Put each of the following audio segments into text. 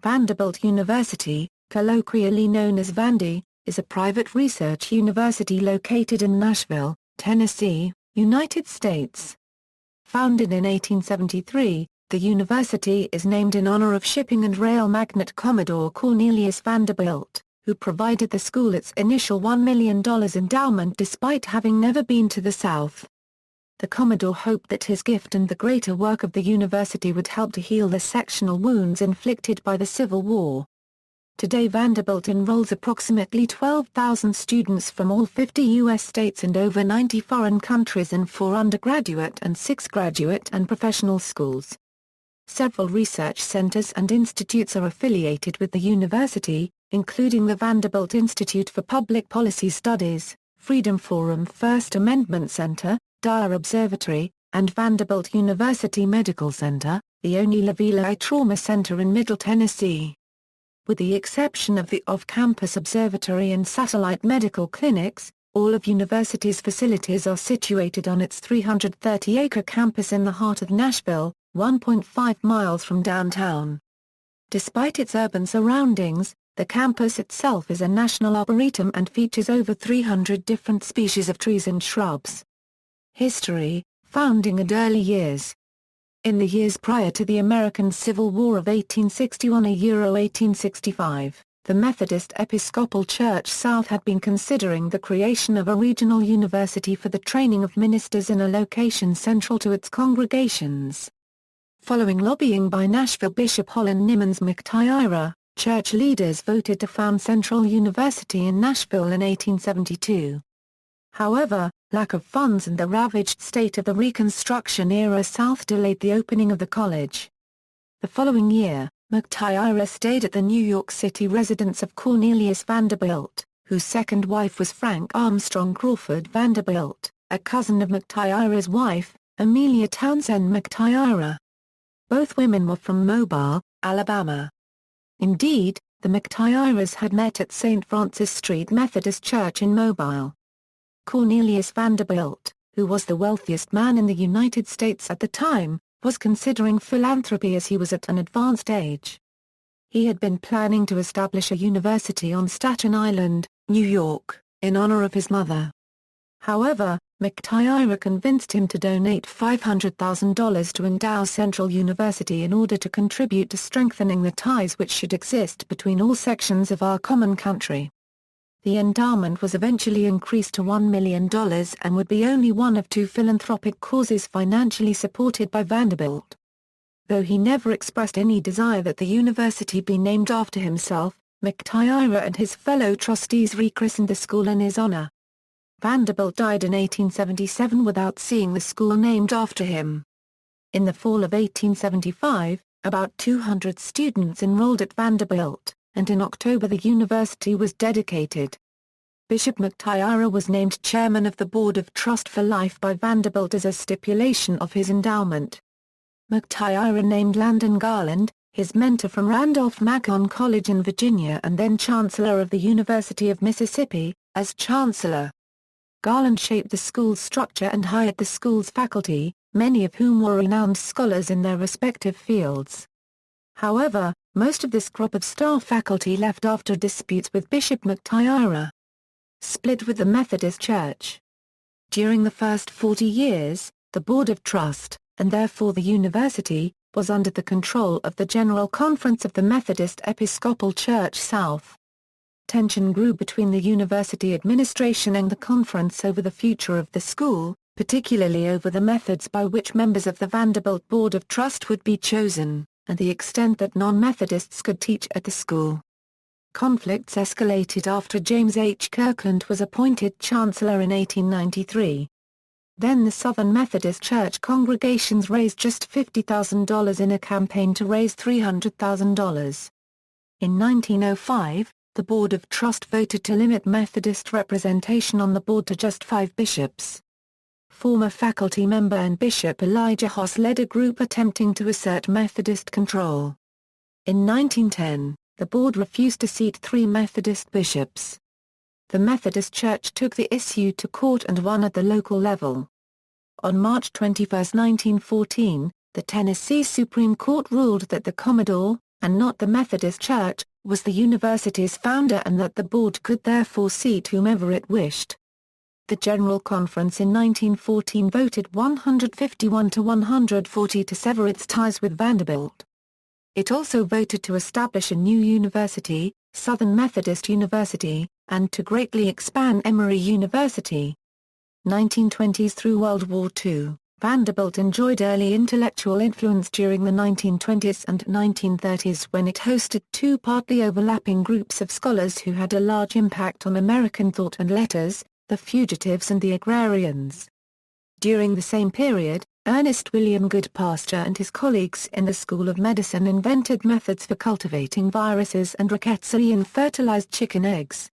Vanderbilt University, colloquially known as Vandy, is a private research university located in Nashville, Tennessee, United States. Founded in 1873, the university is named in honor of shipping and rail magnate Commodore Cornelius Vanderbilt, who provided the school its initial $1 million endowment despite having never been to the South. The Commodore hoped that his gift and the greater work of the university would help to heal the sectional wounds inflicted by the Civil War. Today Vanderbilt enrolls approximately 12,000 students from all 50 U.S. states and over 90 foreign countries in 4 undergraduate and 6 graduate and professional schools. Several research centers and institutes are affiliated with the university, including the Vanderbilt Institute for Public Policy Studies, Freedom Forum First Amendment Center, Dyer Observatory, and Vanderbilt University Medical Center, the only LaVilla trauma center in Middle Tennessee. With the exception of the off-campus observatory and satellite medical clinics, all of university's facilities are situated on its 330-acre campus in the heart of Nashville, 1.5 miles from downtown. Despite its urban surroundings, the campus itself is a national arboretum and features over 300 different species of trees and shrubs. History, founding and early years. In the years prior to the American Civil War of 1861–1865, the Methodist Episcopal Church South had been considering the creation of a regional university for the training of ministers in a location central to its congregations. Following lobbying by Nashville Bishop Holland Nimmons McTyra, church leaders voted to found Central University in Nashville in 1872. However, lack of funds and the ravaged state of the Reconstruction-era South delayed the opening of the college. The following year, McTyra stayed at the New York City residence of Cornelius Vanderbilt, whose second wife was Frank Armstrong Crawford Vanderbilt, a cousin of McTyra's wife, Amelia Townsend McTyra. Both women were from Mobile, Alabama. Indeed, the McTyras had met at St. Francis Street Methodist Church in Mobile. Cornelius Vanderbilt, who was the wealthiest man in the United States at the time, was considering philanthropy as he was at an advanced age. He had been planning to establish a university on Staten Island, New York, in honor of his mother. However, McTyra convinced him to donate $500,000 to endow Central University in order to contribute to strengthening the ties which should exist between all sections of our common country. The endowment was eventually increased to $1 million and would be only one of 2 philanthropic causes financially supported by Vanderbilt. Though he never expressed any desire that the university be named after himself, McTyra and his fellow trustees rechristened the school in his honor. Vanderbilt died in 1877 without seeing the school named after him. In the fall of 1875, about 200 students enrolled at Vanderbilt, and in October the university was dedicated. Bishop McTyra was named chairman of the Board of Trust for life by Vanderbilt as a stipulation of his endowment. McTyra named Landon Garland, his mentor from Randolph-Macon College in Virginia and then Chancellor of the University of Mississippi, as Chancellor. Garland shaped the school's structure and hired the school's faculty, many of whom were renowned scholars in their respective fields. However, most of this crop of star faculty left after disputes with Bishop McTyra. Split with the Methodist Church. During the first 40 years, the Board of Trust, and therefore the university, was under the control of the General Conference of the Methodist Episcopal Church South. Tension grew between the university administration and the conference over the future of the school, particularly over the methods by which members of the Vanderbilt Board of Trust would be chosen, and the extent that non-Methodists could teach at the school. Conflicts escalated after James H. Kirkland was appointed chancellor in 1893. Then the Southern Methodist Church congregations raised just $50,000 in a campaign to raise $300,000. In 1905, the Board of Trust voted to limit Methodist representation on the board to just 5 bishops. Former faculty member and Bishop Elijah Hoss led a group attempting to assert Methodist control. In 1910, the board refused to seat 3 Methodist bishops. The Methodist Church took the issue to court and won at the local level. On March 21, 1914, the Tennessee Supreme Court ruled that the Commodore, and not the Methodist Church, was the university's founder and that the board could therefore seat whomever it wished. The General Conference in 1914 voted 151 to 140 to sever its ties with Vanderbilt. It also voted to establish a new university, Southern Methodist University, and to greatly expand Emory University. 1920s through World War II, Vanderbilt enjoyed early intellectual influence during the 1920s and 1930s when it hosted two partly overlapping groups of scholars who had a large impact on American thought and letters, the Fugitives and the Agrarians. During the same period, Ernest William Goodpasture and his colleagues in the School of Medicine invented methods for cultivating viruses and rickettsiae in fertilized chicken eggs.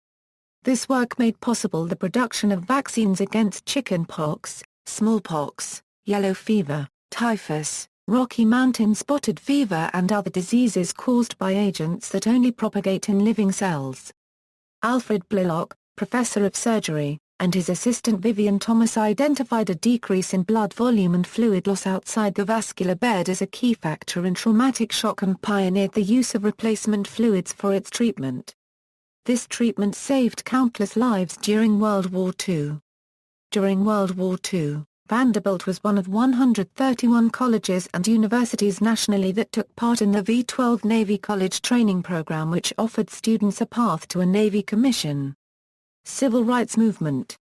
This work made possible the production of vaccines against chicken pox, smallpox, yellow fever, typhus, Rocky Mountain spotted fever and other diseases caused by agents that only propagate in living cells. Alfred Blalock, professor of surgery, and his assistant Vivian Thomas identified a decrease in blood volume and fluid loss outside the vascular bed as a key factor in traumatic shock and pioneered the use of replacement fluids for its treatment. This treatment saved countless lives during World War II. During World War II, Vanderbilt was one of 131 colleges and universities nationally that took part in the V-12 Navy College Training Program, which offered students a path to a Navy commission. Civil rights movement.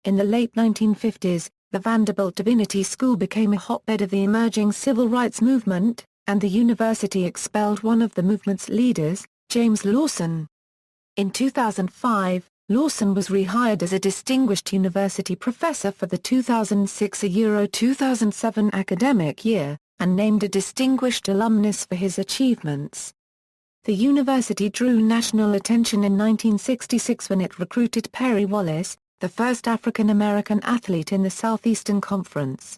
In the late 1950s, the Vanderbilt Divinity School became a hotbed of the emerging civil rights movement, and the university expelled one of the movement's leaders, James Lawson. In 2005, Lawson was rehired as a distinguished university professor for the 2006-2007 academic year, and named a distinguished alumnus for his achievements. The university drew national attention in 1966 when it recruited Perry Wallace, the first African-American athlete in the Southeastern Conference.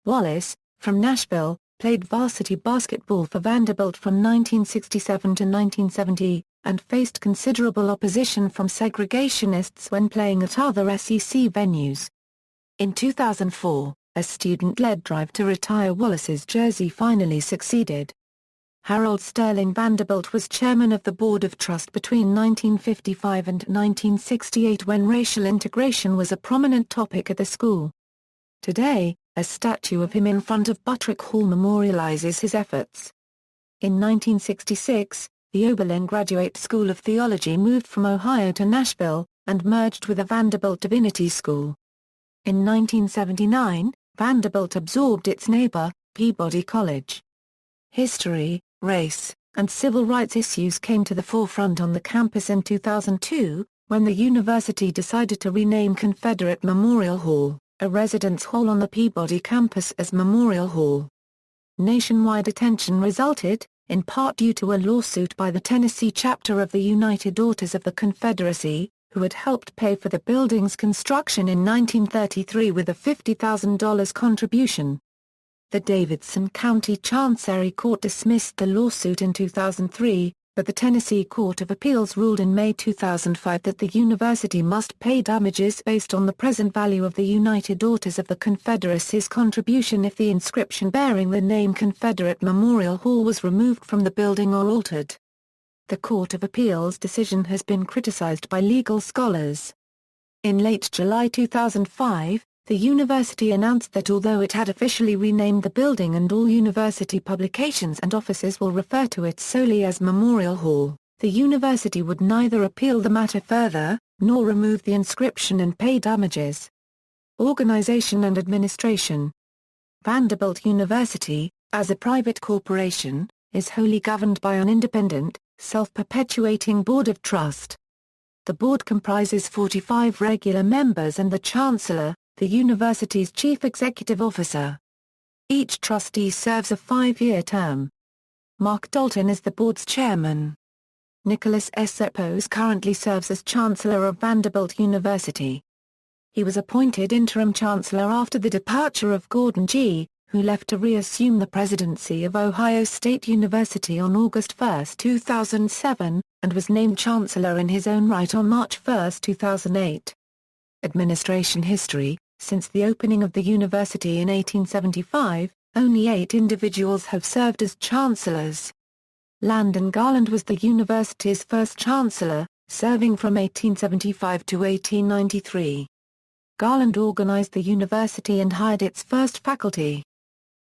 Wallace, from Nashville, played varsity basketball for Vanderbilt from 1967 to 1970, and faced considerable opposition from segregationists when playing at other SEC venues. In 2004, a student-led drive to retire Wallace's jersey finally succeeded. Harold Sterling Vanderbilt was chairman of the Board of Trust between 1955 and 1968 when racial integration was a prominent topic at the school. Today, a statue of him in front of Buttrick Hall memorializes his efforts. In 1966, the Oberlin Graduate School of Theology moved from Ohio to Nashville, and merged with the Vanderbilt Divinity School. In 1979, Vanderbilt absorbed its neighbor, Peabody College. History, race, and civil rights issues came to the forefront on the campus in 2002, when the university decided to rename Confederate Memorial Hall, a residence hall on the Peabody campus, as Memorial Hall. Nationwide attention resulted, in part due to a lawsuit by the Tennessee chapter of the United Daughters of the Confederacy, who had helped pay for the building's construction in 1933 with a $50,000 contribution. The Davidson County Chancery Court dismissed the lawsuit in 2003, but the Tennessee Court of Appeals ruled in May 2005 that the university must pay damages based on the present value of the United Daughters of the Confederacy's contribution if the inscription bearing the name Confederate Memorial Hall was removed from the building or altered. The Court of Appeals decision has been criticized by legal scholars. In late July 2005, the university announced that although it had officially renamed the building and all university publications and offices will refer to it solely as Memorial Hall, the university would neither appeal the matter further, nor remove the inscription and pay damages. Organization and administration. Vanderbilt University, as a private corporation, is wholly governed by an independent, self-perpetuating board of trust. The board comprises 45 regular members and the chancellor, the university's chief executive officer. Each trustee serves a 5-year term. Mark Dalton is the board's chairman. Nicholas S. Seppos currently serves as chancellor of Vanderbilt University. He was appointed interim chancellor after the departure of Gordon G., who left to reassume the presidency of Ohio State University on August 1, 2007, and was named chancellor in his own right on March 1, 2008. Administration history. Since the opening of the university in 1875, only 8 individuals have served as chancellors. Landon Garland was the university's first chancellor, serving from 1875 to 1893. Garland organized the university and hired its first faculty.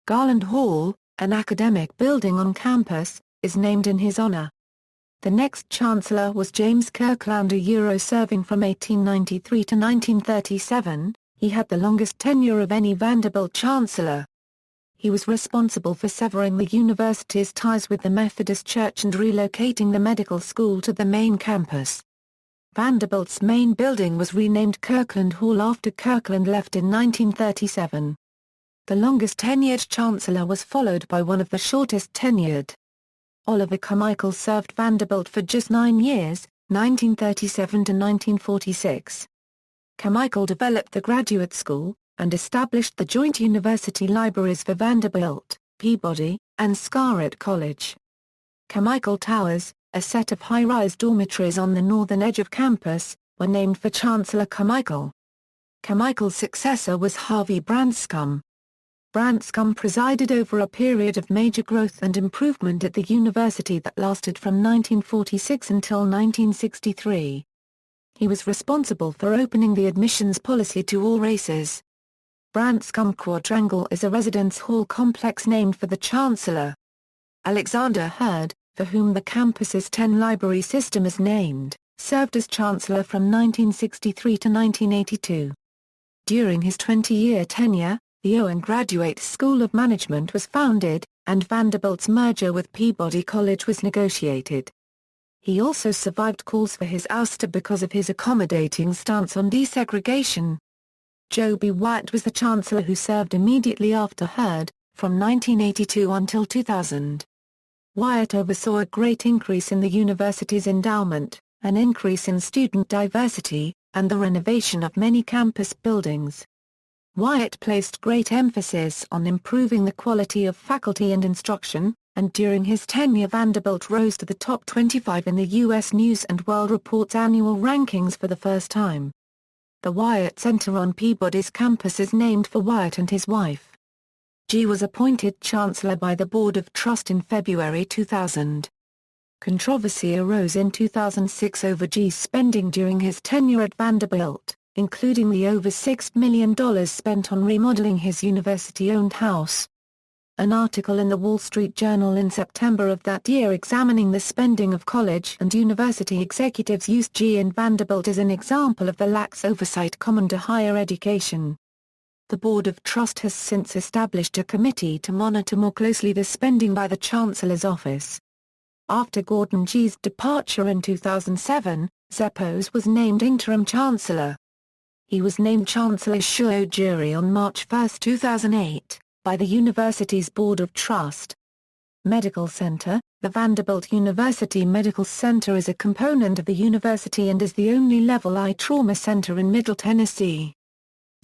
Garland Hall, an academic building on campus, is named in his honor. The next chancellor was James Kirkland, serving from 1893 to 1937. He had the longest tenure of any Vanderbilt chancellor. He was responsible for severing the university's ties with the Methodist Church and relocating the medical school to the main campus. Vanderbilt's main building was renamed Kirkland Hall after Kirkland left in 1937. The longest tenured chancellor was followed by one of the shortest tenured. Oliver Carmichael served Vanderbilt for just 9 years, 1937 to 1946. Carmichael developed the graduate school, and established the joint university libraries for Vanderbilt, Peabody, and Scarlett College. Carmichael Towers, a set of high-rise dormitories on the northern edge of campus, were named for Chancellor Carmichael. Carmichael's successor was Harvey Branscombe. Branscombe presided over a period of major growth and improvement at the university that lasted from 1946 until 1963. He was responsible for opening the admissions policy to all races. Branscombe Quadrangle is a residence hall complex named for the Chancellor. Alexander Hurd, for whom the campus's 10-library system is named, served as Chancellor from 1963 to 1982. During his 20-year tenure, the Owen Graduate School of Management was founded, and Vanderbilt's merger with Peabody College was negotiated. He also survived calls for his ouster because of his accommodating stance on desegregation. Joby Wyatt was the chancellor who served immediately after Hurd, from 1982 until 2000. Wyatt oversaw a great increase in the university's endowment, an increase in student diversity, and the renovation of many campus buildings. Wyatt placed great emphasis on improving the quality of faculty and instruction, and during his tenure Vanderbilt rose to the top 25 in the U.S. News & World Report's annual rankings for the first time. The Wyatt Center on Peabody's campus is named for Wyatt and his wife. G was appointed chancellor by the Board of Trust in February 2000. Controversy arose in 2006 over G's spending during his tenure at Vanderbilt, including the over $6 million spent on remodeling his university-owned house. An article in the Wall Street Journal in September of that year examining the spending of college and university executives used G and Vanderbilt as an example of the lax oversight common to higher education. The Board of Trust has since established a committee to monitor more closely the spending by the Chancellor's office. After Gordon G's departure in 2007, Zeppos was named interim chancellor. He was named chancellor sui jury on March 1, 2008. By the university's Board of Trust. Medical Center. The Vanderbilt University Medical Center is a component of the university and is the only Level I trauma center in Middle Tennessee.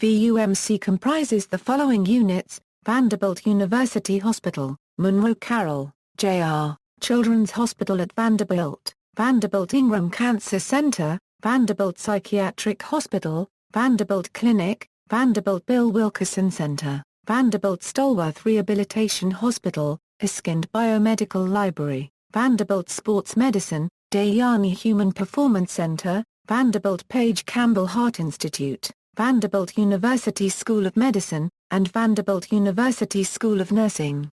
VUMC comprises the following units: Vanderbilt University Hospital, Monroe Carroll, Jr., Children's Hospital at Vanderbilt, Vanderbilt Ingram Cancer Center, Vanderbilt Psychiatric Hospital, Vanderbilt Clinic, Vanderbilt Bill Wilkerson Center, Vanderbilt Stallworth Rehabilitation Hospital, Iskind Biomedical Library, Vanderbilt Sports Medicine, Dayani Human Performance Center, Vanderbilt Page Campbell Heart Institute, Vanderbilt University School of Medicine, and Vanderbilt University School of Nursing.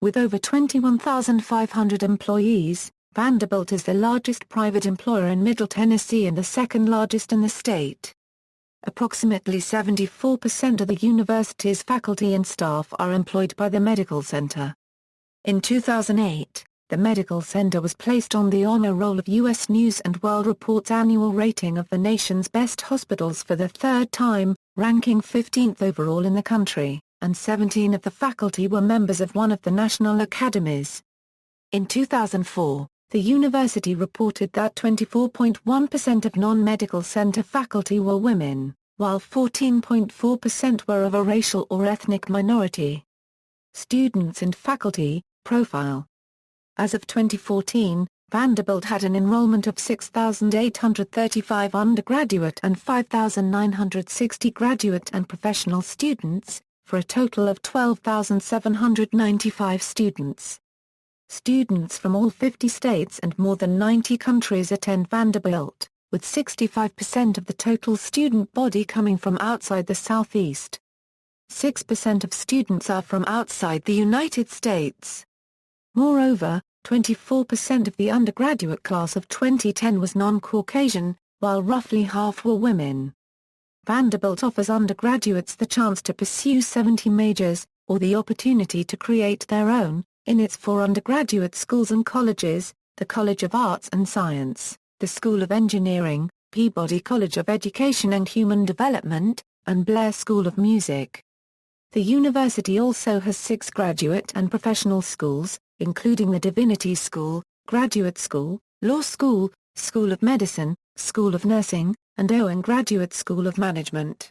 With over 21,500 employees, Vanderbilt is the largest private employer in Middle Tennessee and the second largest in the state. Approximately 74% of the university's faculty and staff are employed by the Medical Center. In 2008, the Medical Center was placed on the honor roll of U.S. News & World Report's annual rating of the nation's best hospitals for the third time, ranking 15th overall in the country, and 17 of the faculty were members of one of the national academies. In 2004, the university reported that 24.1% of non-medical center faculty were women, while 14.4% were of a racial or ethnic minority. Students and faculty profile. As of 2014, Vanderbilt had an enrollment of 6,835 undergraduate and 5,960 graduate and professional students, for a total of 12,795 students. Students from all 50 states and more than 90 countries attend Vanderbilt, with 65% of the total student body coming from outside the Southeast. 6% of students are from outside the United States. Moreover, 24% of the undergraduate class of 2010 was non-Caucasian, while roughly half were women. Vanderbilt offers undergraduates the chance to pursue 70 majors, or the opportunity to create their own, in its 4 undergraduate schools and colleges, the College of Arts and Science, the School of Engineering, Peabody College of Education and Human Development, and Blair School of Music. The university also has 6 graduate and professional schools, including the Divinity School, Graduate School, Law School, School of Medicine, School of Nursing, and Owen Graduate School of Management.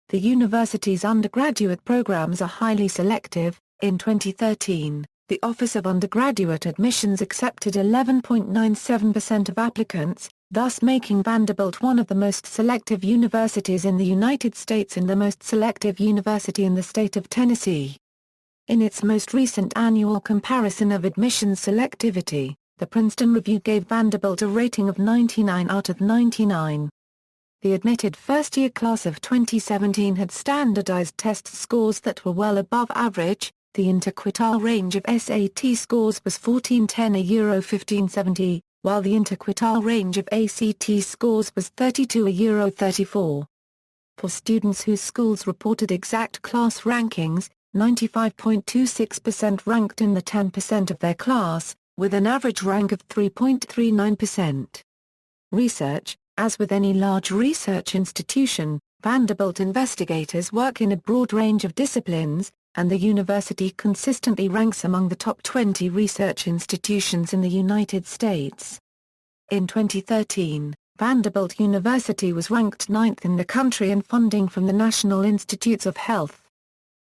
The university's undergraduate programs are highly selective. In 2013, the Office of Undergraduate Admissions accepted 11.97% of applicants, thus making Vanderbilt one of the most selective universities in the United States and the most selective university in the state of Tennessee. In its most recent annual comparison of admissions selectivity, the Princeton Review gave Vanderbilt a rating of 99 out of 99. The admitted first-year class of 2017 had standardized test scores that were well above average. The interquartile range of SAT scores was 1410 a euro 1570, while the interquartile range of ACT scores was 32 a euro 34. For students whose schools reported exact class rankings, 95.26% ranked in the 10% of their class, with an average rank of 3.39%. Research. As with any large research institution, Vanderbilt investigators work in a broad range of disciplines, and the university consistently ranks among the top 20 research institutions in the United States. In 2013, Vanderbilt University was ranked 9th in the country in funding from the National Institutes of Health.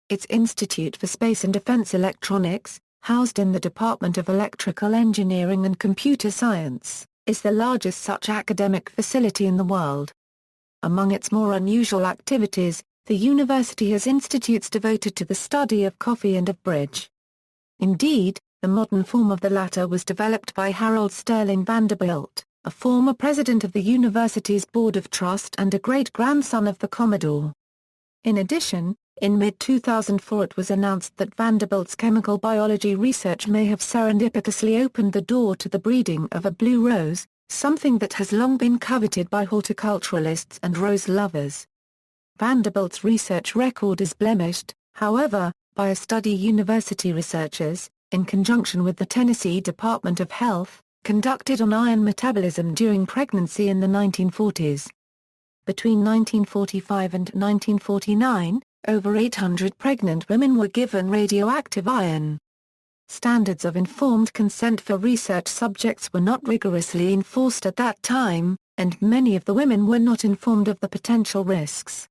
Its Institute for Space and Defense Electronics, housed in the Department of Electrical Engineering and Computer Science, is the largest such academic facility in the world. Among its more unusual activities, the university has institutes devoted to the study of coffee and of bridge. Indeed, the modern form of the latter was developed by Harold Sterling Vanderbilt, a former president of the university's Board of Trust and a great-grandson of the Commodore. In addition, in mid-2004 it was announced that Vanderbilt's chemical biology research may have serendipitously opened the door to the breeding of a blue rose, something that has long been coveted by horticulturalists and rose lovers. Vanderbilt's research record is blemished, however, by a study university researchers, in conjunction with the Tennessee Department of Health, conducted on iron metabolism during pregnancy in the 1940s. Between 1945 and 1949, over 800 pregnant women were given radioactive iron. Standards of informed consent for research subjects were not rigorously enforced at that time, and many of the women were not informed of the potential risks.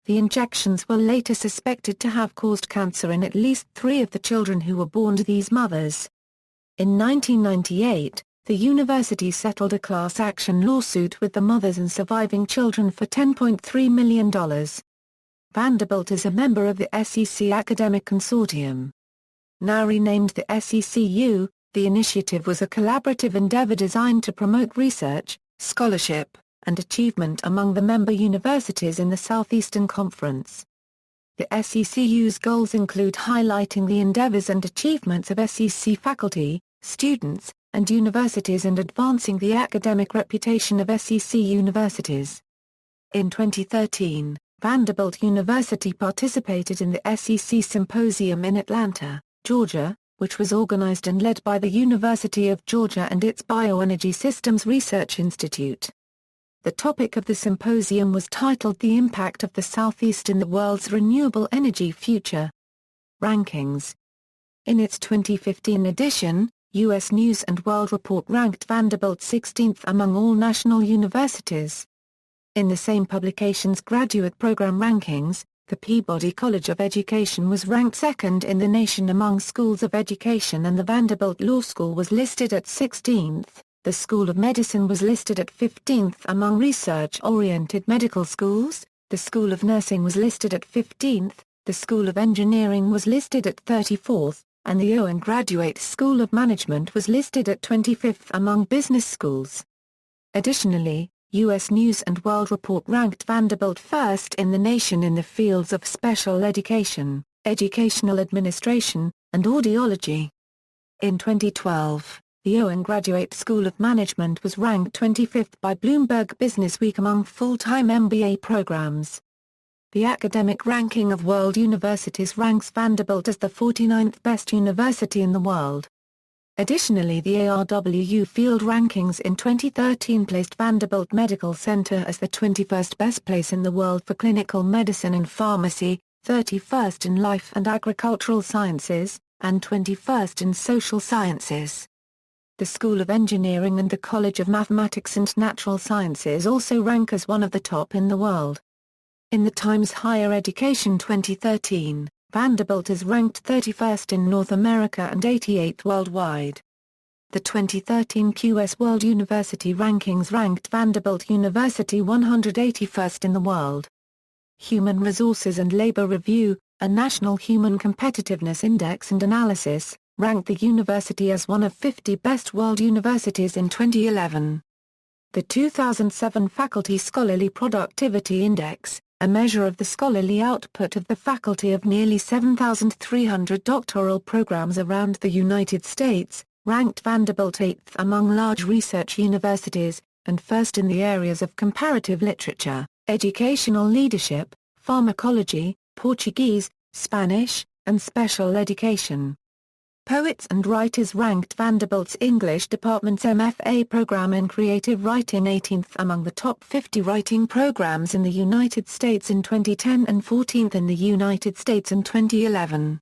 The injections were later suspected to have caused cancer in at least 3 of the children who were born to these mothers. In 1998, the university settled a class action lawsuit with the mothers and surviving children for $10.3 million. Vanderbilt is a member of the SEC Academic Consortium. Now renamed the SECU, the initiative was a collaborative endeavor designed to promote research, scholarship, and achievement among the member universities in the Southeastern Conference. The SECU's goals include highlighting the endeavors and achievements of SEC faculty, students, and universities and advancing the academic reputation of SEC universities. In 2013, Vanderbilt University participated in the SEC Symposium in Atlanta, Georgia, which was organized and led by the University of Georgia and its Bioenergy Systems Research Institute. The topic of the symposium was titled The Impact of the Southeast in the World's Renewable Energy Future. Rankings. In its 2015 edition, U.S. News & World Report ranked Vanderbilt 16th among all national universities. In the same publication's graduate program rankings, the Peabody College of Education was ranked 2nd in the nation among schools of education and the Vanderbilt Law School was listed at 16th. The School of Medicine was listed at 15th among research-oriented medical schools, the School of Nursing was listed at 15th, the School of Engineering was listed at 34th, and the Owen Graduate School of Management was listed at 25th among business schools. Additionally, U.S. News & World Report ranked Vanderbilt first in the nation in the fields of special education, educational administration, and audiology. In 2012, the Owen Graduate School of Management was ranked 25th by Bloomberg Businessweek among full-time MBA programs. The academic ranking of world universities ranks Vanderbilt as the 49th best university in the world. Additionally, the ARWU Field Rankings in 2013 placed Vanderbilt Medical Center as the 21st best place in the world for clinical medicine and pharmacy, 31st in life and agricultural sciences, and 21st in social sciences. The School of Engineering and the College of Mathematics and Natural Sciences also rank as one of the top in the world. In the Times Higher Education 2013, Vanderbilt is ranked 31st in North America and 88th worldwide. The 2013 QS World University Rankings ranked Vanderbilt University 181st in the world. Human Resources and Labor Review, a national human competitiveness index and analysis, ranked the university as one of 50 best world universities in 2011. The 2007 Faculty Scholarly Productivity Index, a measure of the scholarly output of the faculty of nearly 7,300 doctoral programs around the United States, ranked Vanderbilt 8th among large research universities, and first in the areas of comparative literature, educational leadership, pharmacology, Portuguese, Spanish, and special education. Poets and writers ranked Vanderbilt's English department's MFA program in creative writing 18th among the top 50 writing programs in the United States in 2010 and 14th in the United States in 2011.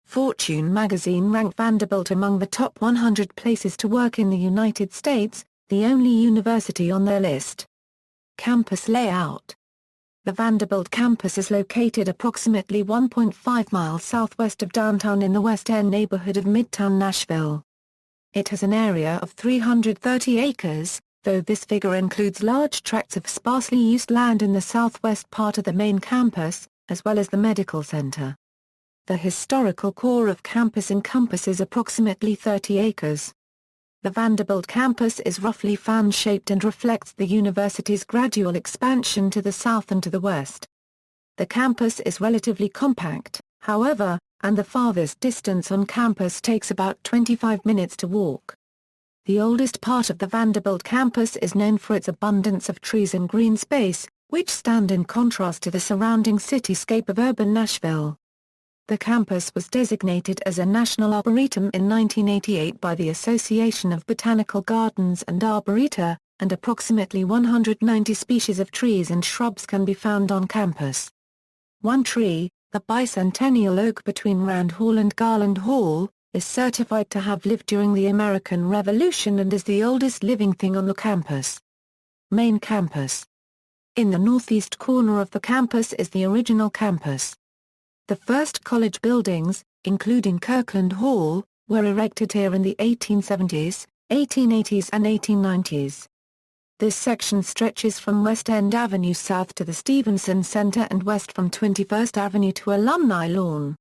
Fortune magazine ranked Vanderbilt among the top 100 places to work in the United States, the only university on their list. Campus layout. The Vanderbilt campus is located approximately 1.5 miles southwest of downtown in the West End neighborhood of Midtown Nashville. It has an area of 330 acres, though this figure includes large tracts of sparsely used land in the southwest part of the main campus, as well as the medical center. The historical core of campus encompasses approximately 30 acres. The Vanderbilt campus is roughly fan-shaped and reflects the university's gradual expansion to the south and to the west. The campus is relatively compact, however, and the farthest distance on campus takes about 25 minutes to walk. The oldest part of the Vanderbilt campus is known for its abundance of trees and green space, which stand in contrast to the surrounding cityscape of urban Nashville. The campus was designated as a National Arboretum in 1988 by the Association of Botanical Gardens and Arboreta, and approximately 190 species of trees and shrubs can be found on campus. One tree, the bicentennial oak between Rand Hall and Garland Hall, is certified to have lived during the American Revolution and is the oldest living thing on the campus. Main campus. In the northeast corner of the campus is the original campus. The first college buildings, including Kirkland Hall, were erected here in the 1870s, 1880s and 1890s. This section stretches from West End Avenue south to the Stevenson Center and west from 21st Avenue to Alumni Lawn.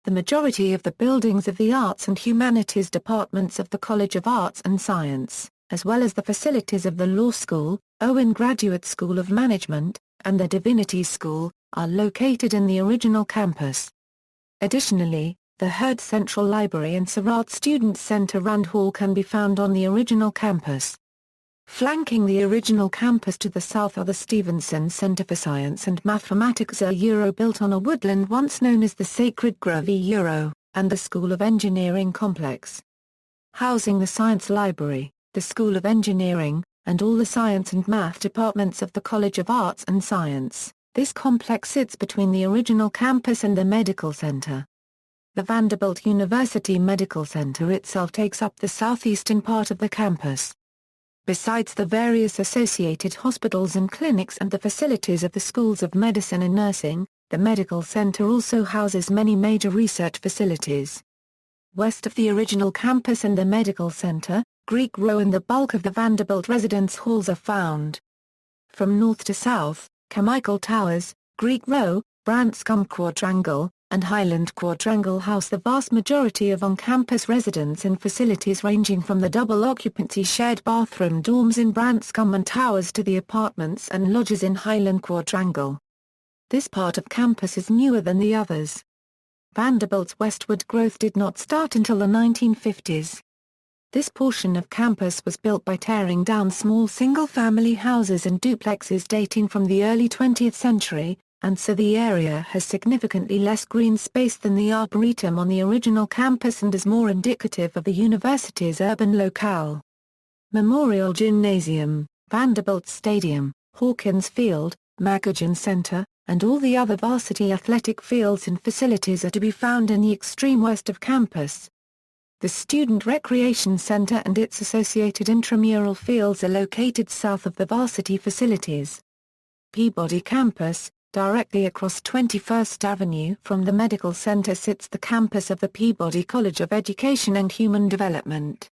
The majority of the buildings of the Arts and Humanities departments of the College of Arts and Science, as well as the facilities of the Law School, Owen Graduate School of Management, and the Divinity School, are located in the original campus. Additionally, the Heard Central Library and Surratt Student Center Rand Hall can be found on the original campus. Flanking the original campus to the south are the Stevenson Center for Science and Mathematics, a Euro built on a woodland once known as the Sacred Grove Euro, and the School of Engineering complex. Housing the Science Library, the School of Engineering, and all the science and math departments of the College of Arts and Science. This complex sits between the original campus and the medical center. The Vanderbilt University Medical Center itself takes up the southeastern part of the campus. Besides the various associated hospitals and clinics and the facilities of the schools of medicine and nursing, the medical center also houses many major research facilities. West of the original campus and the medical center, Greek Row and the bulk of the Vanderbilt residence halls are found. From north to south, Carmichael Towers, Greek Row, Branscombe Quadrangle, and Highland Quadrangle house the vast majority of on-campus residents in facilities ranging from the double-occupancy shared bathroom dorms in Branscombe and Towers to the apartments and lodges in Highland Quadrangle. This part of campus is newer than the others. Vanderbilt's westward growth did not start until the 1950s. This portion of campus was built by tearing down small single-family houses and duplexes dating from the early 20th century, and so the area has significantly less green space than the Arboretum on the original campus and is more indicative of the university's urban locale. Memorial Gymnasium, Vanderbilt Stadium, Hawkins Field, Magajan Center, and all the other varsity athletic fields and facilities are to be found in the extreme west of campus. The Student Recreation Center and its associated intramural fields are located south of the varsity facilities. Peabody Campus, directly across 21st Avenue from the Medical Center sits the campus of the Peabody College of Education and Human Development.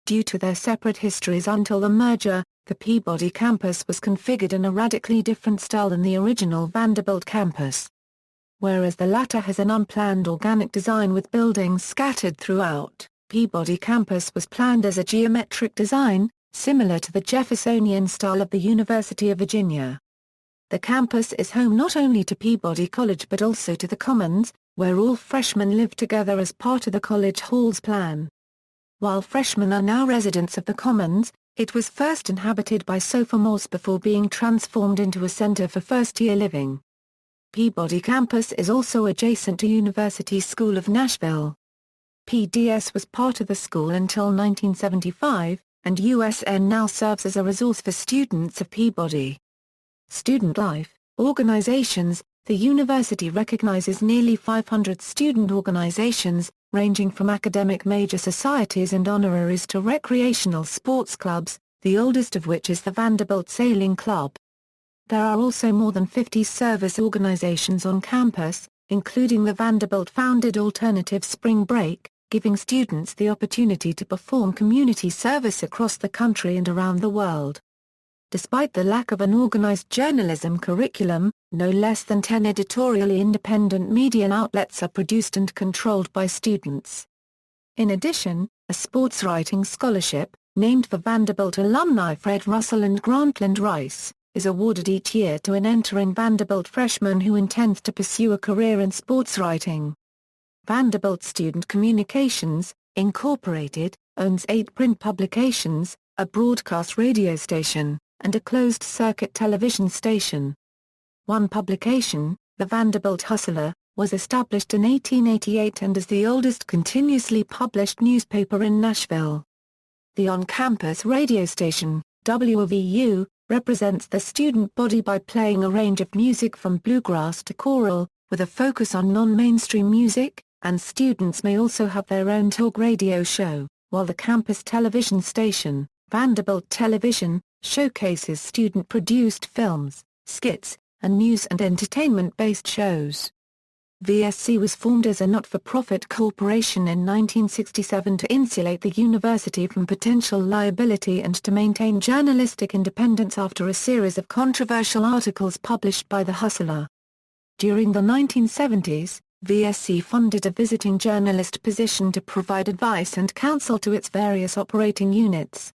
Due to their separate histories until the merger, the Peabody campus was configured in a radically different style than the original Vanderbilt campus. Whereas the latter has an unplanned organic design with buildings scattered throughout, Peabody campus was planned as a geometric design, similar to the Jeffersonian style of the University of Virginia. The campus is home not only to Peabody College but also to the Commons, where all freshmen live together as part of the College Hall's plan. While freshmen are now residents of the Commons, it was first inhabited by sophomores before being transformed into a center for first-year living. Peabody campus is also adjacent to University School of Nashville. PDS was part of the school until 1975, and USN now serves as a resource for students of Peabody. Student life, organizations. The university recognizes nearly 500 student organizations, ranging from academic major societies and honoraries to recreational sports clubs, the oldest of which is the Vanderbilt Sailing Club. There are also more than 50 service organizations on campus, including the Vanderbilt-founded Alternative Spring Break, giving students the opportunity to perform community service across the country and around the world. Despite the lack of an organized journalism curriculum, no less than 10 editorially independent media outlets are produced and controlled by students. In addition, a sports writing scholarship, named for Vanderbilt alumni Fred Russell and Grantland Rice, is awarded each year to an entering Vanderbilt freshman who intends to pursue a career in sports writing. Vanderbilt Student Communications, Incorporated, owns 8 print publications, a broadcast radio station, and a closed-circuit television station. One publication, the Vanderbilt Hustler, was established in 1888 and is the oldest continuously published newspaper in Nashville. The on-campus radio station, WVU, represents the student body by playing a range of music from bluegrass to choral, with a focus on non-mainstream music, and students may also have their own talk radio show, while the campus television station, Vanderbilt Television, showcases student-produced films, skits, and news and entertainment-based shows. VSC was formed as a not-for-profit corporation in 1967 to insulate the university from potential liability and to maintain journalistic independence after a series of controversial articles published by the Hustler. During the 1970s, VSC funded a visiting journalist position to provide advice and counsel to its various operating units.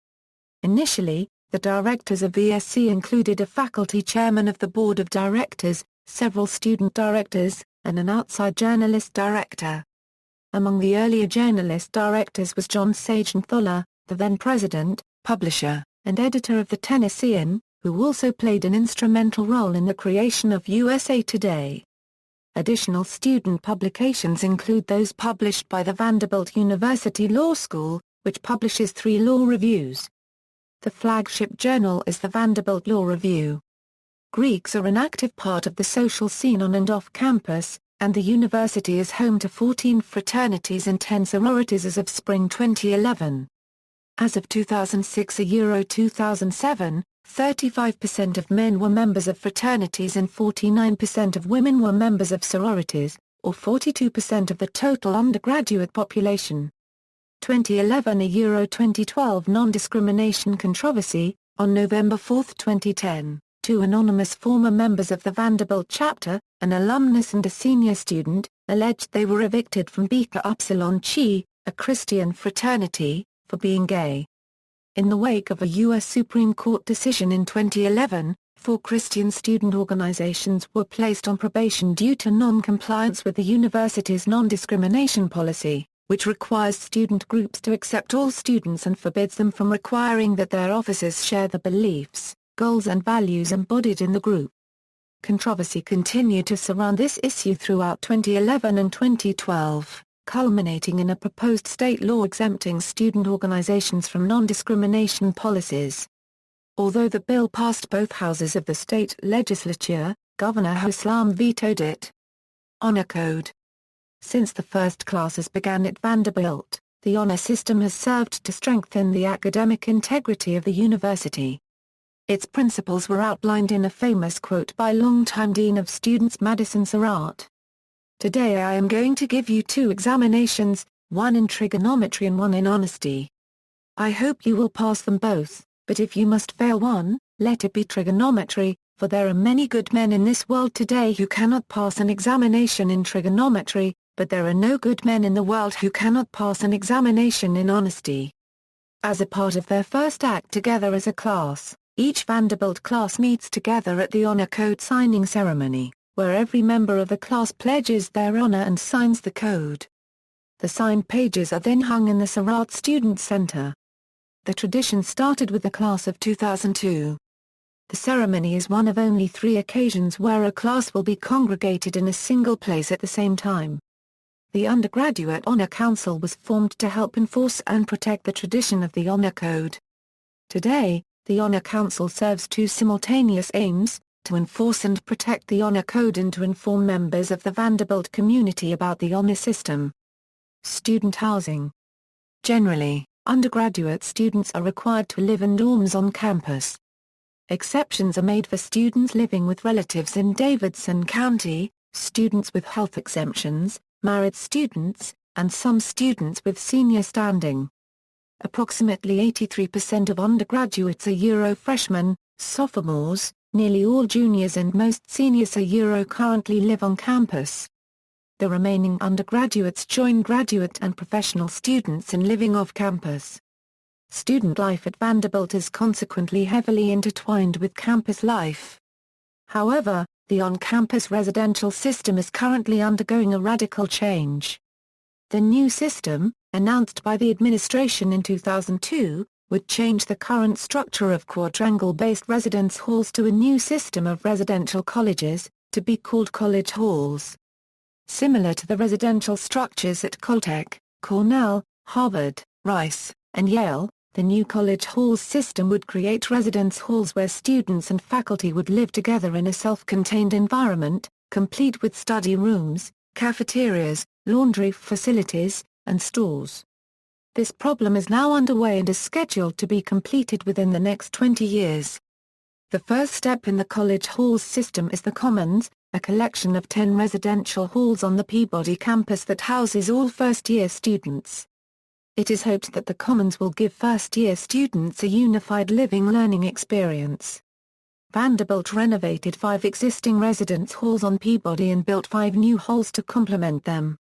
Initially, the directors of VSC included a faculty chairman of the board of directors, several student directors, and an outside journalist director. Among the earlier journalist directors was John Sagenthaler, the then president, publisher, and editor of the Tennessean, who also played an instrumental role in the creation of USA Today. Additional student publications include those published by the Vanderbilt University Law School, which publishes 3 law reviews. The flagship journal is the Vanderbilt Law Review. Greeks are an active part of the social scene on and off campus, and the university is home to 14 fraternities and 10 sororities as of spring 2011. As of 2006-2007, 35% of men were members of fraternities and 49% of women were members of sororities, or 42% of the total undergraduate population. 2011-2012 Non-Discrimination Controversy. On November 4, 2010, 2 anonymous former members of the Vanderbilt chapter, an alumnus and a senior student, alleged they were evicted from Beta Upsilon Chi, a Christian fraternity, for being gay. In the wake of a U.S. Supreme Court decision in 2011, 4 Christian student organizations were placed on probation due to non-compliance with the university's non-discrimination policy, which requires student groups to accept all students and forbids them from requiring that their officers share the beliefs, goals and values embodied in the group. Controversy continued to surround this issue throughout 2011 and 2012, culminating in a proposed state law exempting student organizations from non-discrimination policies. Although the bill passed both houses of the state legislature, Governor Haslam vetoed it. Honor Code. Since the first classes began at Vanderbilt, the honor system has served to strengthen the academic integrity of the university. Its principles were outlined in a famous quote by longtime Dean of Students Madison Surratt. "Today I am going to give you 2 examinations, one in trigonometry and one in honesty. I hope you will pass them both. But if you must fail one, let it be trigonometry, for there are many good men in this world today who cannot pass an examination in trigonometry, but there are no good men in the world who cannot pass an examination in honesty." As a part of their first act together as a class, each Vanderbilt class meets together at the Honor Code signing ceremony, where every member of the class pledges their honor and signs the code. The signed pages are then hung in the Surratt Student Center. The tradition started with the class of 2002. The ceremony is one of only 3 occasions where a class will be congregated in a single place at the same time. The Undergraduate Honor Council was formed to help enforce and protect the tradition of the Honor Code. Today, the Honor Council serves 2 simultaneous aims: to enforce and protect the Honor Code and to inform members of the Vanderbilt community about the honor system. Student housing. Generally, undergraduate students are required to live in dorms on campus. Exceptions are made for students living with relatives in Davidson County, students with health exemptions, married students, and some students with senior standing. Approximately 83% of undergraduates are Euro-freshmen, sophomores, nearly all juniors and most seniors are currently live on campus. The remaining undergraduates join graduate and professional students in living off campus. Student life at Vanderbilt is consequently heavily intertwined with campus life. However, the on-campus residential system is currently undergoing a radical change. The new system, announced by the administration in 2002, would change the current structure of quadrangle-based residence halls to a new system of residential colleges, to be called college halls. Similar to the residential structures at Caltech, Cornell, Harvard, Rice, and Yale, the new college halls system would create residence halls where students and faculty would live together in a self-contained environment, complete with study rooms, cafeterias, laundry facilities, and stores. This problem is now underway and is scheduled to be completed within the next 20 years. The first step in the college halls system is the Commons, a collection of 10 residential halls on the Peabody campus that houses all first-year students. It is hoped that the Commons will give first-year students a unified living learning experience. Vanderbilt renovated 5 existing residence halls on Peabody and built 5 new halls to complement them.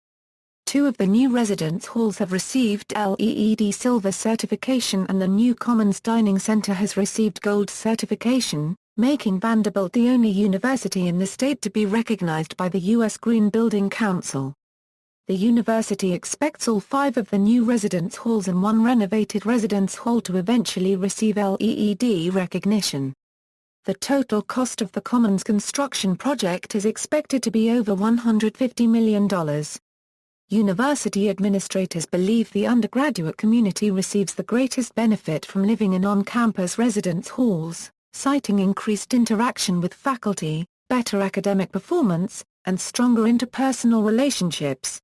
2 of the new residence halls have received LEED Silver certification and the new Commons Dining Center has received Gold certification, making Vanderbilt the only university in the state to be recognized by the U.S. Green Building Council. The university expects all 5 of the new residence halls and 1 renovated residence hall to eventually receive LEED recognition. The total cost of the Commons construction project is expected to be over $150 million. University administrators believe the undergraduate community receives the greatest benefit from living in on-campus residence halls, citing increased interaction with faculty, better academic performance, and stronger interpersonal relationships.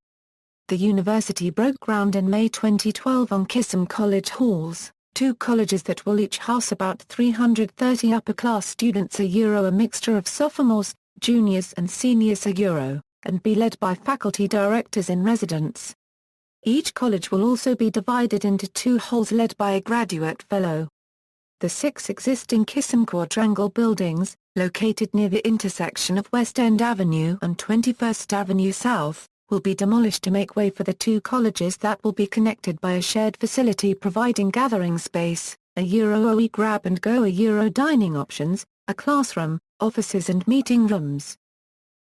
The university broke ground in May 2012 on Kisum College Halls, 2 colleges that will each house about 330 upper-class students a mixture of sophomores, juniors and seniors and be led by faculty directors in residence. Each college will also be divided into 2 halls led by a graduate fellow. The 6 existing Kisum quadrangle buildings, located near the intersection of West End Avenue and 21st Avenue South, will be demolished to make way for the two colleges that will be connected by a shared facility providing gathering space, a Euro grab-and-go Euro dining options, a classroom, offices and meeting rooms.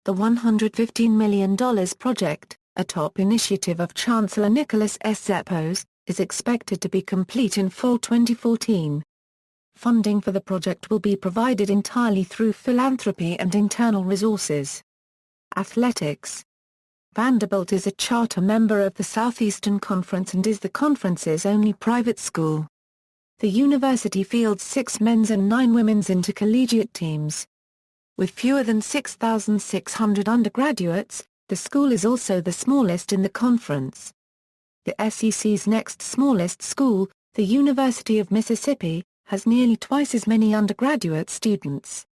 The $115 million project, a top initiative of Chancellor Nicholas S. Zeppos, is expected to be complete in fall 2014. Funding for the project will be provided entirely through philanthropy and internal resources. Athletics. Vanderbilt is a charter member of the Southeastern Conference and is the conference's only private school. The university fields 6 men's and 9 women's intercollegiate teams. With fewer than 6,600 undergraduates, the school is also the smallest in the conference. The SEC's next smallest school, the University of Mississippi, has nearly twice as many undergraduate students.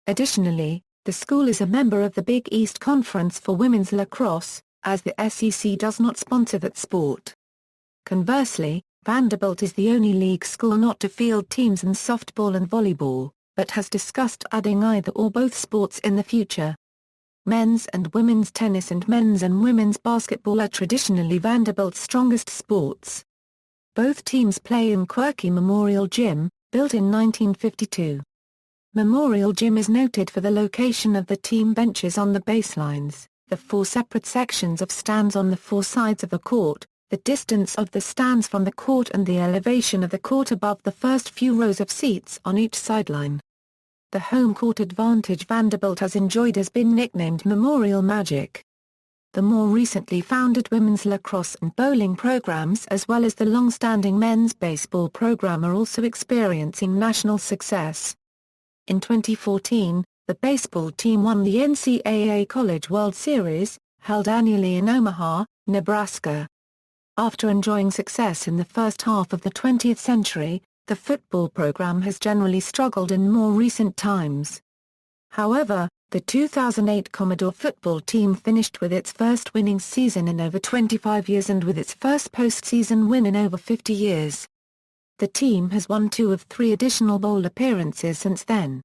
Additionally, the school is a member of the Big East Conference for women's lacrosse, as the SEC does not sponsor that sport. Conversely, Vanderbilt is the only league school not to field teams in softball and volleyball, but has discussed adding either or both sports in the future. Men's and women's tennis and men's and women's basketball are traditionally Vanderbilt's strongest sports. Both teams play in Quirky Memorial Gym, built in 1952. Memorial Gym is noted for the location of the team benches on the baselines, the 4 separate sections of stands on the 4 sides of the court, the distance of the stands from the court and the elevation of the court above the first few rows of seats on each sideline. The home court advantage Vanderbilt has enjoyed has been nicknamed Memorial Magic. The more recently founded women's lacrosse and bowling programs as well as the long-standing men's baseball program are also experiencing national success. In 2014, the baseball team won the NCAA College World Series, held annually in Omaha, Nebraska. After enjoying success in the first half of the 20th century, the football program has generally struggled in more recent times. However, the 2008 Commodore football team finished with its first winning season in over 25 years and with its first postseason win in over 50 years. The team has won 2 of 3 additional bowl appearances since then.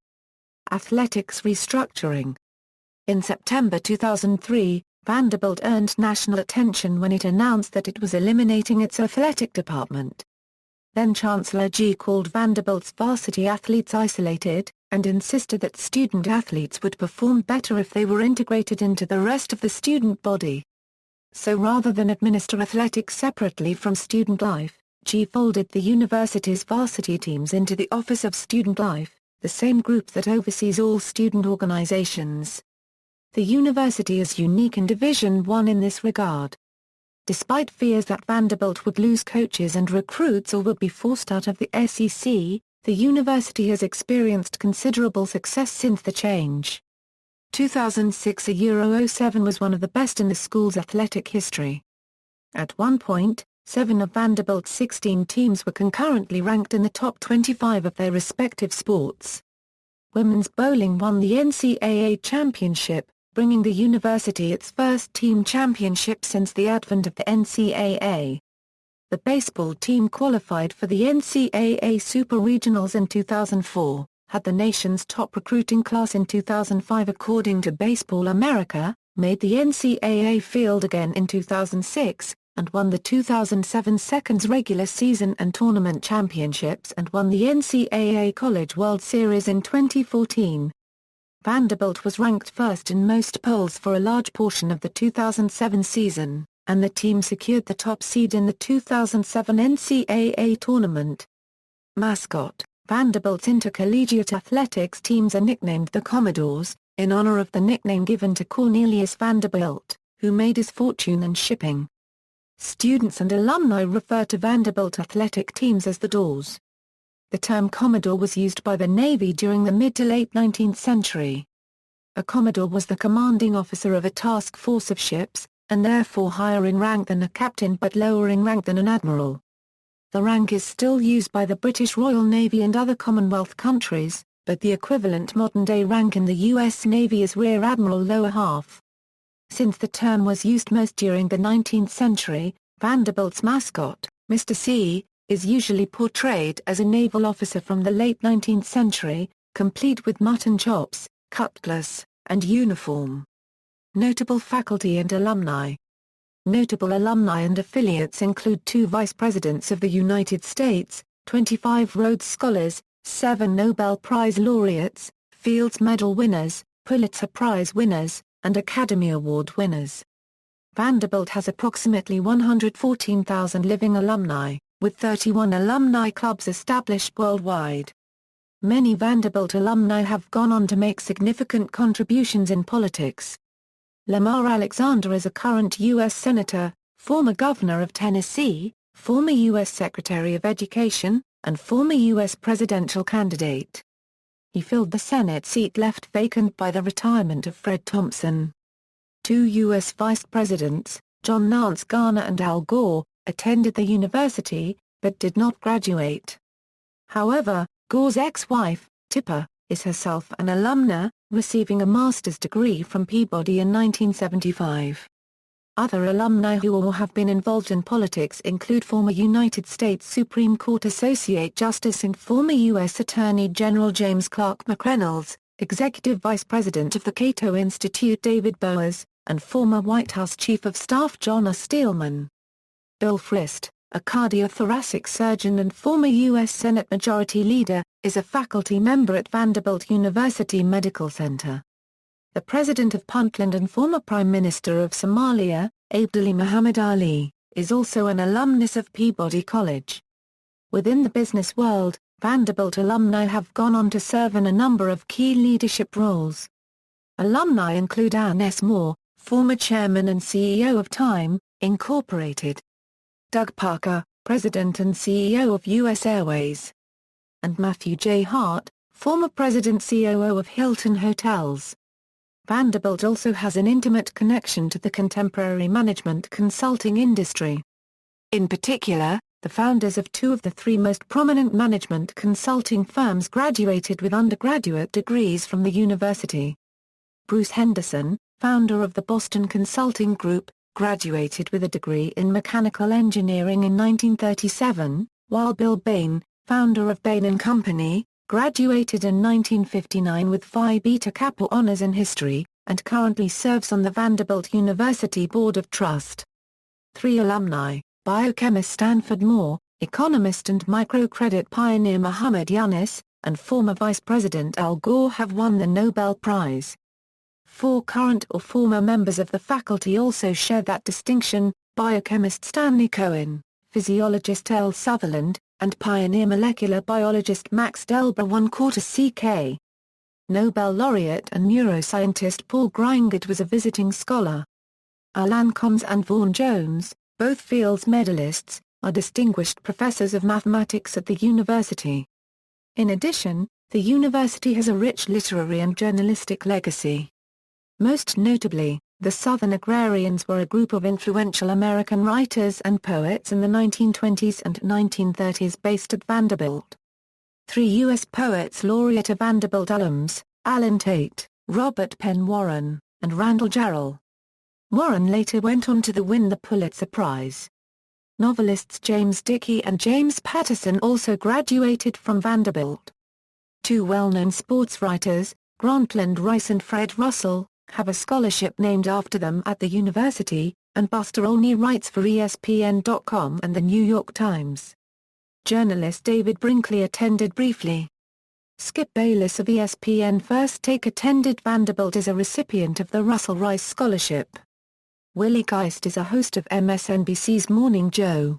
Athletics restructuring. In September 2003, Vanderbilt earned national attention when it announced that it was eliminating its athletic department. Then-Chancellor G. called Vanderbilt's varsity athletes isolated, and insisted that student athletes would perform better if they were integrated into the rest of the student body. So rather than administer athletics separately from student life, G folded the university's varsity teams into the Office of Student Life, the same group that oversees all student organizations. The university is unique in Division I in this regard. Despite fears that Vanderbilt would lose coaches and recruits or would be forced out of the SEC, the university has experienced considerable success since the change. 2006 Euro 07 was one of the best in the school's athletic history. At one point, 7 of Vanderbilt's 16 teams were concurrently ranked in the top 25 of their respective sports. Women's bowling won the NCAA championship, bringing the university its first team championship since the advent of the NCAA. The baseball team qualified for the NCAA Super Regionals in 2004, had the nation's top recruiting class in 2005 according to Baseball America, made the NCAA field again in 2006, and won the 2007 Seconds regular season and tournament championships and won the NCAA College World Series in 2014. Vanderbilt was ranked first in most polls for a large portion of the 2007 season, and the team secured the top seed in the 2007 NCAA tournament. Mascot: Vanderbilt's intercollegiate athletics teams are nicknamed the Commodores, in honor of the nickname given to Cornelius Vanderbilt, who made his fortune in shipping. Students and alumni refer to Vanderbilt athletic teams as the Dores. The term Commodore was used by the Navy during the mid to late 19th century. A Commodore was the commanding officer of a task force of ships, and therefore higher in rank than a captain but lower in rank than an admiral. The rank is still used by the British Royal Navy and other Commonwealth countries, but the equivalent modern-day rank in the U.S. Navy is Rear Admiral lower half. Since the term was used most during the 19th century, Vanderbilt's mascot, Mr. C, is usually portrayed as a naval officer from the late 19th century, complete with mutton chops, cutlass, and uniform. Notable faculty and alumni. Notable alumni and affiliates include 2 Vice Presidents of the United States, 25 Rhodes Scholars, 7 Nobel Prize laureates, Fields Medal winners, Pulitzer Prize winners, and Academy Award winners. Vanderbilt has approximately 114,000 living alumni, with 31 alumni clubs established worldwide. Many Vanderbilt alumni have gone on to make significant contributions in politics. Lamar Alexander is a current U.S. Senator, former Governor of Tennessee, former U.S. Secretary of Education, and former U.S. presidential candidate. He filled the Senate seat left vacant by the retirement of Fred Thompson. 2 U.S. Vice Presidents, John Nance Garner and Al Gore, attended the university, but did not graduate. However, Gore's ex-wife, Tipper, is herself an alumna, receiving a master's degree from Peabody in 1975. Other alumni who or have been involved in politics include former United States Supreme Court Associate Justice and former U.S. Attorney General James Clark McReynolds, Executive Vice President of the Cato Institute David Boaz, and former White House Chief of Staff John R. Steelman. Bill Frist, a cardiothoracic surgeon and former U.S. Senate Majority Leader, is a faculty member at Vanderbilt University Medical Center. The President of Puntland and former Prime Minister of Somalia, Abdali Muhammad Ali, is also an alumnus of Peabody College. Within the business world, Vanderbilt alumni have gone on to serve in a number of key leadership roles. Alumni include Ann S. Moore, former Chairman and CEO of Time, Incorporated. Doug Parker, President and CEO of U.S. Airways. And Matthew J. Hart, former President-COO of Hilton Hotels. Vanderbilt also has an intimate connection to the contemporary management consulting industry. In particular, the founders of 2 of the 3 most prominent management consulting firms graduated with undergraduate degrees from the university. Bruce Henderson, founder of the Boston Consulting Group, graduated with a degree in mechanical engineering in 1937, while Bill Bain, founder of Bain & Company, graduated in 1959 with Phi Beta Kappa honors in history, and currently serves on the Vanderbilt University Board of Trust. 3 alumni, biochemist Stanford Moore, economist and microcredit pioneer Muhammad Yunus, and former Vice President Al Gore have won the Nobel Prize. 4 current or former members of the faculty also share that distinction, biochemist Stanley Cohen, physiologist L. Sutherland, and pioneer molecular biologist Max Delbruck CK. Nobel laureate and neuroscientist Paul Greingard was a visiting scholar. Alan Combs and Vaughan Jones, both Fields medalists, are distinguished professors of mathematics at the university. In addition, the university has a rich literary and journalistic legacy. Most notably, the Southern Agrarians were a group of influential American writers and poets in the 1920s and 1930s based at Vanderbilt. 3 U.S. Poets Laureate are Vanderbilt alums, Alan Tate, Robert Penn Warren, and Randall Jarrell. Warren later went on to win the Pulitzer Prize. Novelists James Dickey and James Patterson also graduated from Vanderbilt. 2 well-known sports writers, Grantland Rice and Fred Russell, have a scholarship named after them at the university, and Buster Olney writes for ESPN.com and the New York Times. Journalist David Brinkley attended briefly. Skip Bayless of ESPN First Take attended Vanderbilt as a recipient of the Russell Rice Scholarship. Willie Geist is a host of MSNBC's Morning Joe.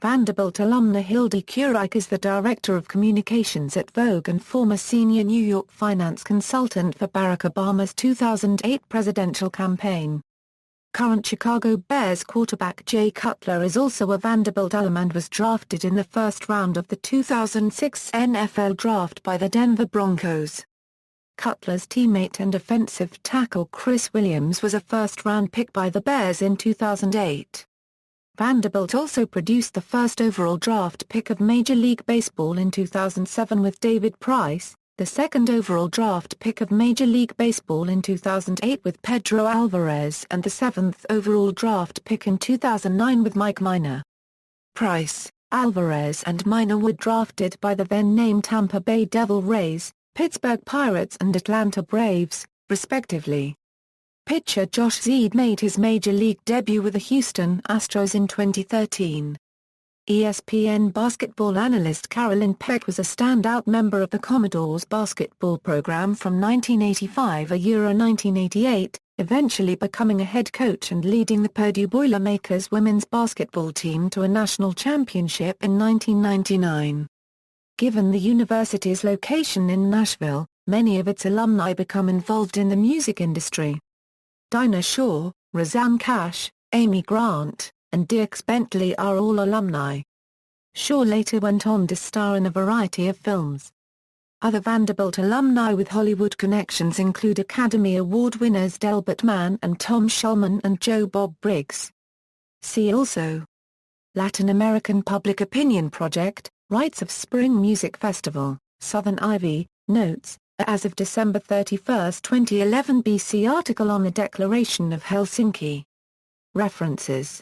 Vanderbilt alumna Hildy Kurike is the Director of Communications at Vogue and former senior New York finance consultant for Barack Obama's 2008 presidential campaign. Current Chicago Bears quarterback Jay Cutler is also a Vanderbilt alum and was drafted in the first round of the 2006 NFL Draft by the Denver Broncos. Cutler's teammate and offensive tackle Chris Williams was a first-round pick by the Bears in 2008. Vanderbilt also produced the first overall draft pick of Major League Baseball in 2007 with David Price, the second overall draft pick of Major League Baseball in 2008 with Pedro Alvarez and the 7th overall draft pick in 2009 with Mike Minor. Price, Alvarez and Minor were drafted by the then-named Tampa Bay Devil Rays, Pittsburgh Pirates and Atlanta Braves, respectively. Pitcher Josh Zeid made his major league debut with the Houston Astros in 2013. ESPN basketball analyst Carolyn Peck was a standout member of the Commodore's basketball program from 1985–1988, eventually becoming a head coach and leading the Purdue Boilermakers women's basketball team to a national championship in 1999. Given the university's location in Nashville, many of its alumni become involved in the music industry. Dinah Shore, Roseanne Cash, Amy Grant, and Dierks Bentley are all alumni. Shaw later went on to star in a variety of films. Other Vanderbilt alumni with Hollywood connections include Academy Award winners Delbert Mann and Tom Shulman and Joe Bob Briggs. See also: Latin American Public Opinion Project, Rites of Spring Music Festival, Southern Ivy, Notes, as of December 31, 2011 BC article on the Declaration of Helsinki. References.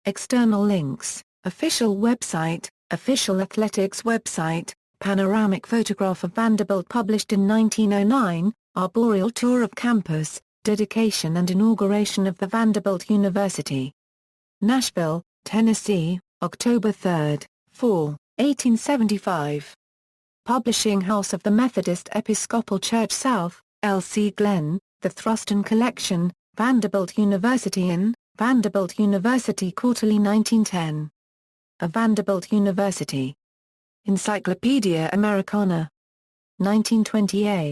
External links: Official website, Official Athletics website, Panoramic photograph of Vanderbilt published in 1909, Arboreal tour of campus, dedication and inauguration of the Vanderbilt University. Nashville, Tennessee, October 3, 4, 1875. Publishing House of the Methodist Episcopal Church South, L.C. Glenn, The Thruston Collection, Vanderbilt University in, Vanderbilt University Quarterly 1910. A Vanderbilt University. Encyclopedia Americana. 1920a.